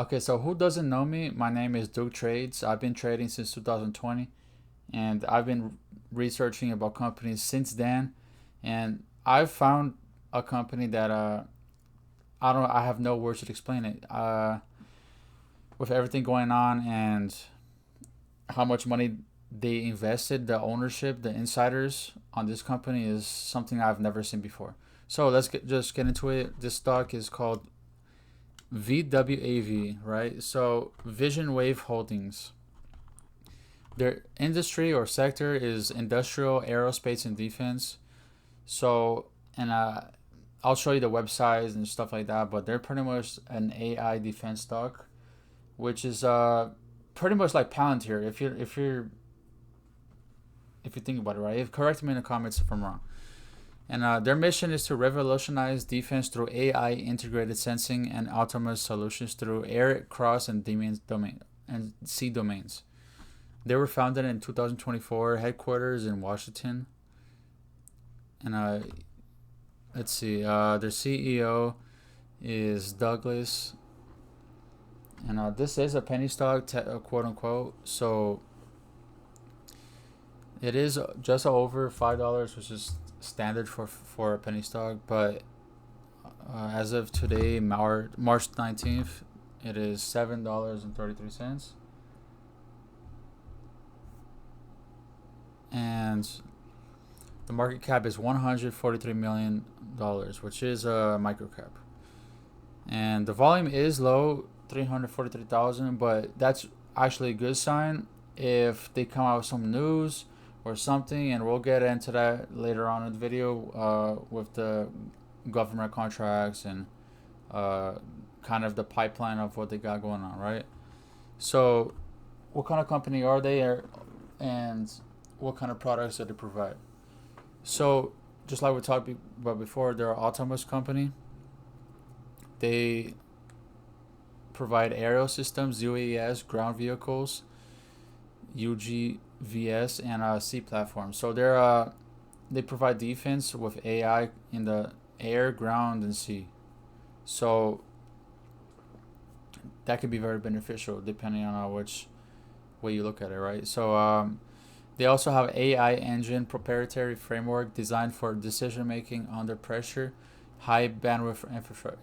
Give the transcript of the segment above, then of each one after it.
Okay, so who doesn't know me? My name is Duke Trades. I've been trading since 2020, and I've been researching about companies since then. And I've found a company that I have no words to explain it. With everything going on and how much money they invested, the ownership, the insiders on this company is something I've never seen before. So just get into it. This stock is called VWAV, right? So Vision Wave Holdings. Their industry or sector is industrial, aerospace, and defense. So, and I'll show you the websites and stuff like that. But they're pretty much an AI defense stock, which is pretty much like Palantir. If you think about it, right? If correct me in the comments if I'm wrong. And their mission is to revolutionize defense through AI integrated sensing and autonomous solutions through air, cross, and domain and sea domains. They were founded in 2024, headquarters in Washington. And let's see, their CEO is Douglas. And this is a penny stock, quote unquote. So it is just over $5, which is standard for a penny stock. But as of today, March 19th, it is $7.33. And the market cap is $143 million, which is a micro cap. And the volume is low, 343,000, but that's actually a good sign if they come out with some news or something, and we'll get into that later on in the video with the government contracts and kind of the pipeline of what they got going on, right? So, what kind of company are they, and what kind of products do they provide? So, just like we talked about before, they're an autonomous company. They provide aerial systems, UAS, ground vehicles, UGVS, and sea platforms. So they provide defense with AI in the air, ground, and sea. So that could be very beneficial depending on which way you look at it, right? So they also have AI engine proprietary framework designed for decision making under pressure, high bandwidth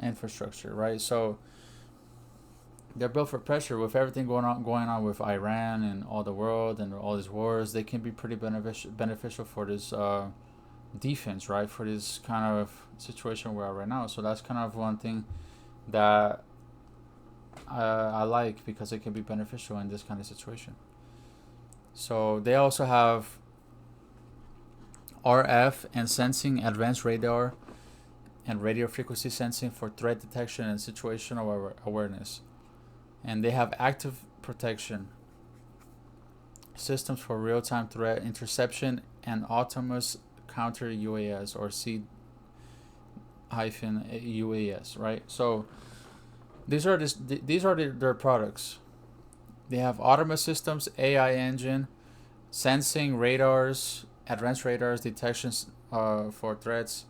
infrastructure, right? So they're built for pressure with everything going on with Iran and all the world and all these wars. They can be pretty beneficial for this defense, right? For this kind of situation we're at right now. So that's kind of one thing that I like because it can be beneficial in this kind of situation. So they also have RF and sensing, advanced radar and radio frequency sensing for threat detection and situational awareness. And they have active protection systems for real-time threat interception and autonomous counter UAS or C-UAS, right? So these are their products. They have autonomous systems, AI engine, sensing, radars, advanced radars, detections for threats,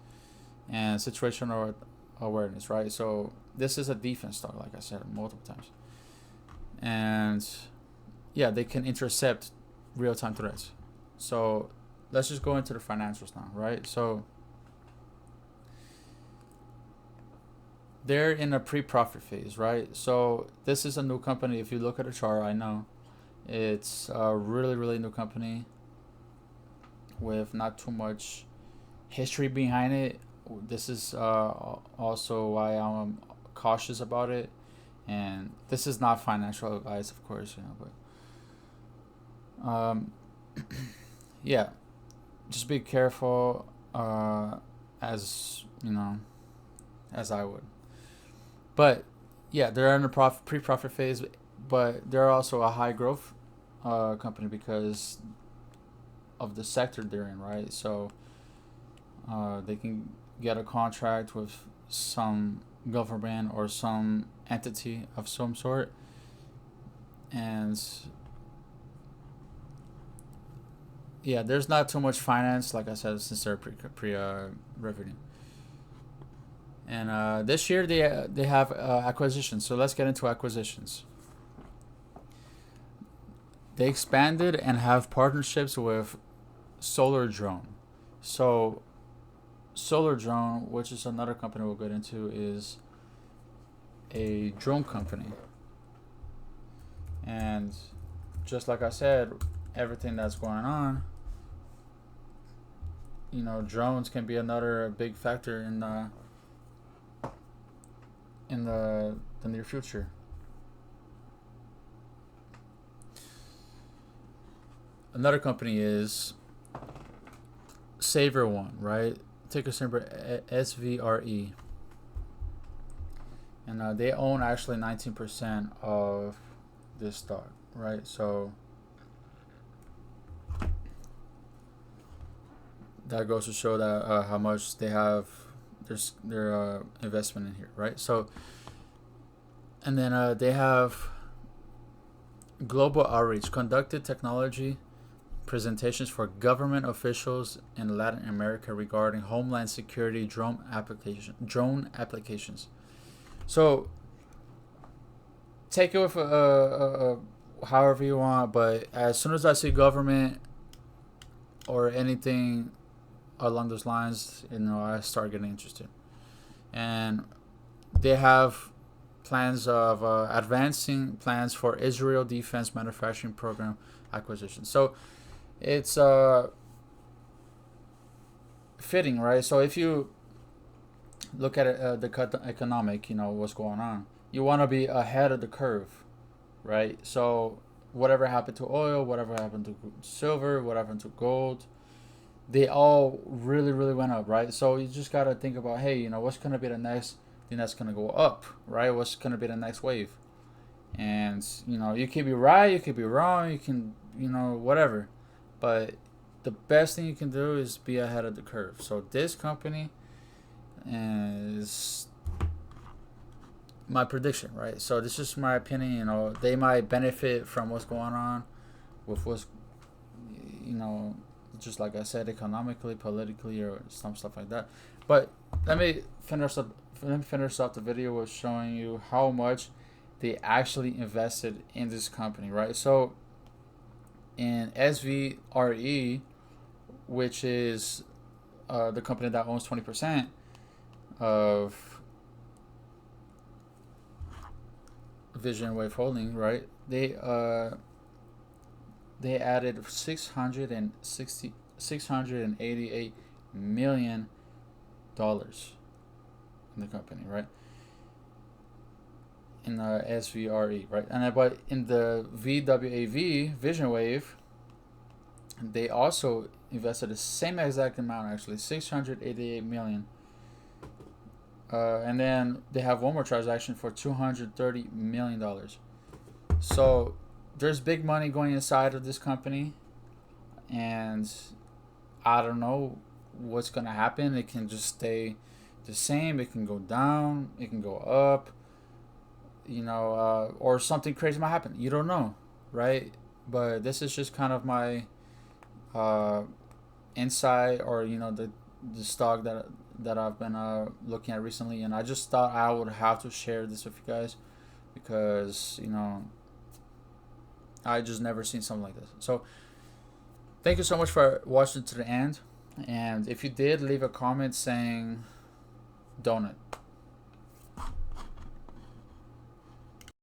and situational awareness, right? So this is a defense stock, like I said multiple times. And yeah, they can intercept real-time threats. So let's just go into the financials now, right? So they're in a pre-profit phase, right? So this is a new company. If you look at the chart, I know it's a really, really new company with not too much history behind it. This is also why I'm cautious about it. And this is not financial advice, of course, but yeah, just be careful as as I would. But yeah, they're in a pre-profit phase, but they're also a high growth company because of the sector they're in, right? So they can get a contract with some government or some entity of some sort, and yeah, there's not too much finance, like I said, since they're pre revenue. And this year they have acquisitions. So let's get into acquisitions. They expanded and have partnerships with Solar Drone. So Solar Drone, which is another company we'll get into, is a drone company. And just like I said, everything that's going on, drones can be another big factor in the near future. Another company is Saver One, right? Ticker symbol SVRE. And they own actually 19% of this stock, right? So that goes to show that how much they have their investment in here, right? So, and then they have global outreach, conducted technology presentations for government officials in Latin America regarding homeland security drone applications. So take it with however you want, but as soon as I see government or anything along those lines, I start getting interested. And they have plans of advancing plans for Israel Defense Manufacturing Program acquisition. So it's fitting, right? So if you look at it, the economic, what's going on, you want to be ahead of the curve, right? So whatever happened to oil, whatever happened to silver, whatever happened to gold, they all really, really went up, right? So you just got to think about, hey, what's going to be the next thing that's going to go up, right? What's going to be the next wave? And, you could be right, you could be wrong, you can, whatever. But the best thing you can do is be ahead of the curve. So this company is my prediction, right? So this is my opinion. They might benefit from what's going on with what's, just like I said, economically, politically, or some stuff like that. But let me finish off the video with showing you how much they actually invested in this company, right? So in SVRE, which is the company that owns 20% of Vision Wave Holding, right? They added $688 million in the company, right? In the SVRE, right? But in the VWAV, Vision Wave, they also invested the same exact amount, actually, $688 million. And then they have one more transaction for $230 million. So there's big money going inside of this company, and I don't know what's gonna happen. It can just stay the same. It can go down. It can go up. Or something crazy might happen. You don't know, right? But this is just kind of my insight, or the stock that I've been looking at recently, and I just thought I would have to share this with you guys because I just never seen something like this. So thank you so much for watching to the end, and if you did, leave a comment saying donut.